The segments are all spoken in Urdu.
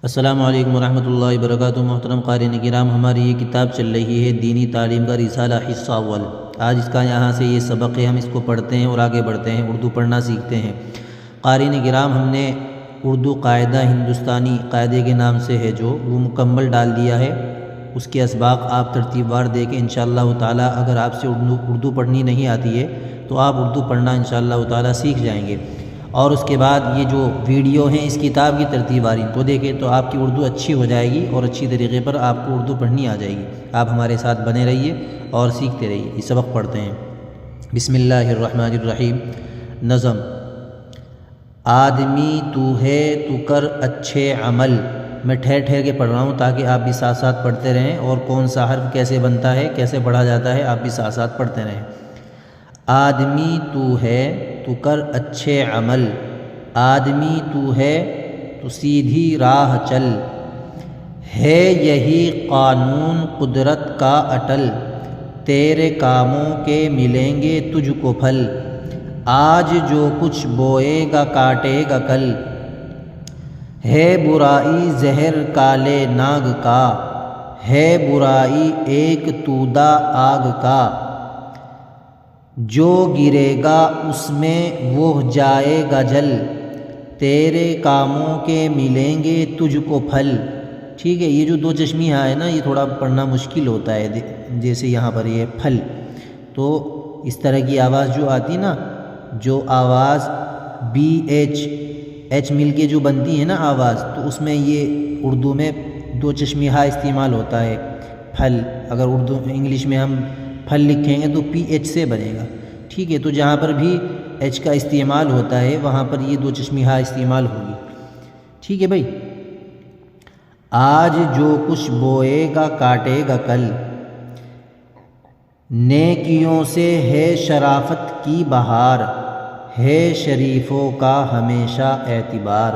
السلام علیکم ورحمۃ اللہ وبرکاتہ۔ محترم قارئین کرام، ہماری یہ کتاب چل رہی ہے دینی تعلیم کا رسالہ حصہ اول۔ آج اس کا یہاں سے یہ سبق ہے، ہم اس کو پڑھتے ہیں اور آگے بڑھتے ہیں، اردو پڑھنا سیکھتے ہیں۔ قارئین کرام، ہم نے اردو قاعدہ ہندوستانی قاعدے کے نام سے ہے جو وہ مکمل ڈال دیا ہے۔ اس کے اسباق آپ ترتیب وار دے کے انشاءاللہ تعالی، اگر آپ سے اردو پڑھنی نہیں آتی ہے تو آپ اردو پڑھنا انشاءاللہ تعالی سیکھ جائیں گے۔ اور اس کے بعد یہ جو ویڈیو ہیں اس کتاب کی ترتیب وار ان کو دیکھیں تو آپ کی اردو اچھی ہو جائے گی اور اچھی طریقے پر آپ کو اردو پڑھنی آ جائے گی۔ آپ ہمارے ساتھ بنے رہیے اور سیکھتے رہیے۔ یہ سبق پڑھتے ہیں۔ بسم اللہ الرحمن الرحیم۔ نظم: آدمی تو ہے تو کر اچھے عمل۔ میں ٹھہر ٹھہر کے پڑھ رہا ہوں تاکہ آپ بھی ساتھ ساتھ پڑھتے رہیں، اور کون سا حرف کیسے بنتا ہے، کیسے پڑھا جاتا ہے، آپ بھی ساتھ ساتھ پڑھتے رہیں۔ آدمی تو ہے تو کر اچھے عمل، آدمی تو ہے تو سیدھی راہ چل، ہے یہی قانون قدرت کا اٹل، تیرے کاموں کے ملیں گے تجھ کو پھل، آج جو کچھ بوئے گا کاٹے گا کل، ہے برائی زہر کالے ناگ کا، ہے برائی ایک تودا آگ کا، جو گرے گا اس میں وہ جائے گا جل، تیرے کاموں کے ملیں گے تجھ کو پھل۔ ٹھیک ہے، یہ جو دو چشمیہ ہے نا، یہ تھوڑا پڑھنا مشکل ہوتا ہے۔ جیسے یہاں پر یہ پھل، تو اس طرح کی آواز جو آتی نا، جو آواز بی ایچ مل کے جو بنتی ہے نا آواز، تو اس میں یہ اردو میں دو چشمیہ استعمال ہوتا ہے۔ پھل، اگر اردو انگلش میں ہم پھل لکھیں گے تو پی ایچ سے بنے گا۔ ٹھیک ہے، تو جہاں پر بھی ایچ کا استعمال ہوتا ہے وہاں پر یہ دو چشمیہ استعمال ہوگی۔ ٹھیک ہے بھائی۔ آج جو کچھ بوئے گا کاٹے گا کل، نیکیوں سے ہے شرافت کی بہار، ہے شریفوں کا ہمیشہ اعتبار،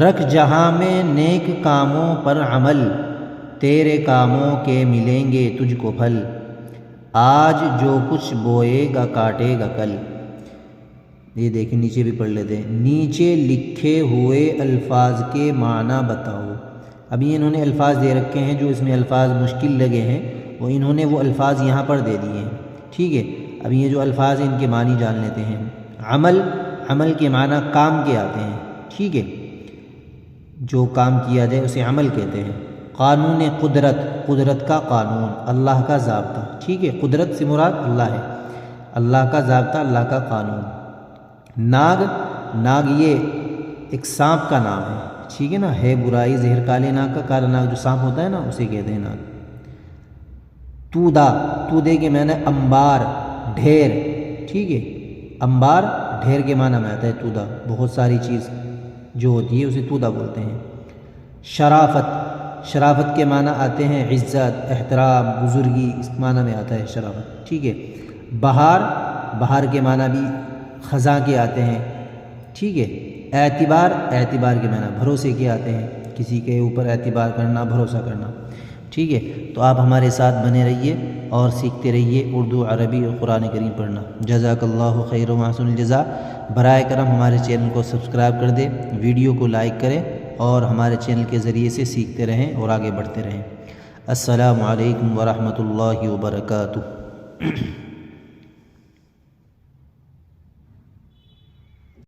رکھ جہاں میں نیک کاموں پر عمل، تیرے کاموں کے ملیں گے تجھ کو پھل، آج جو کچھ بوئے گا کاٹے گا کل۔ یہ دیکھیں، نیچے بھی پڑھ لیتے ہیں۔ نیچے لکھے ہوئے الفاظ کے معنی بتاؤ۔ ابھی انہوں نے الفاظ دے رکھے ہیں، جو اس میں الفاظ مشکل لگے ہیں وہ انہوں نے وہ الفاظ یہاں پر دے دیے ہیں۔ ٹھیک ہے، ابھی یہ جو الفاظ ہیں ان کے معنی جان لیتے ہیں۔ عمل کے معنی کام کے آتے ہیں۔ ٹھیک ہے، جو کام کیا جائے اسے عمل کہتے ہیں۔ قانون قدرت کا قانون، اللہ کا ضابطہ۔ ٹھیک ہے، قدرت سے مراد اللہ ہے، اللہ کا ضابطہ، اللہ کا قانون۔ ناگ یہ ایک سانپ کا نام ہے۔ ٹھیک ہے نا، ہے برائی زہر کالے ناگ کا، کالا ناگ جو سانپ ہوتا ہے نا اسے کہتے ہیں ناگ۔ تودے کے معنی انبار، ڈھیر۔ ٹھیک ہے، انبار ڈھیر کے معنی میں آتا ہے تودا، بہت ساری چیز جو ہوتی ہے اسے تودا بولتے ہیں۔ شرافت کے معنی آتے ہیں عزت، احترام، بزرگی، اس معنی میں آتا ہے شرافت۔ ٹھیک ہے، بہار کے معنی بھی خزاں کے آتے ہیں۔ ٹھیک ہے، اعتبار کے معنی بھروسے کے آتے ہیں، کسی کے اوپر اعتبار کرنا، بھروسہ کرنا۔ ٹھیک ہے، تو آپ ہمارے ساتھ بنے رہیے اور سیکھتے رہیے اردو، عربی اور قرآن کریم پڑھنا۔ جزاک اللہ خیر و احسن الجزا۔ برائے کرم ہمارے چینل کو سبسکرائب کر دیں، ویڈیو کو لائک کریں اور ہمارے چینل کے ذریعے سے سیکھتے رہیں اور آگے بڑھتے رہیں۔ السلام علیکم ورحمۃ اللہ وبرکاتہ۔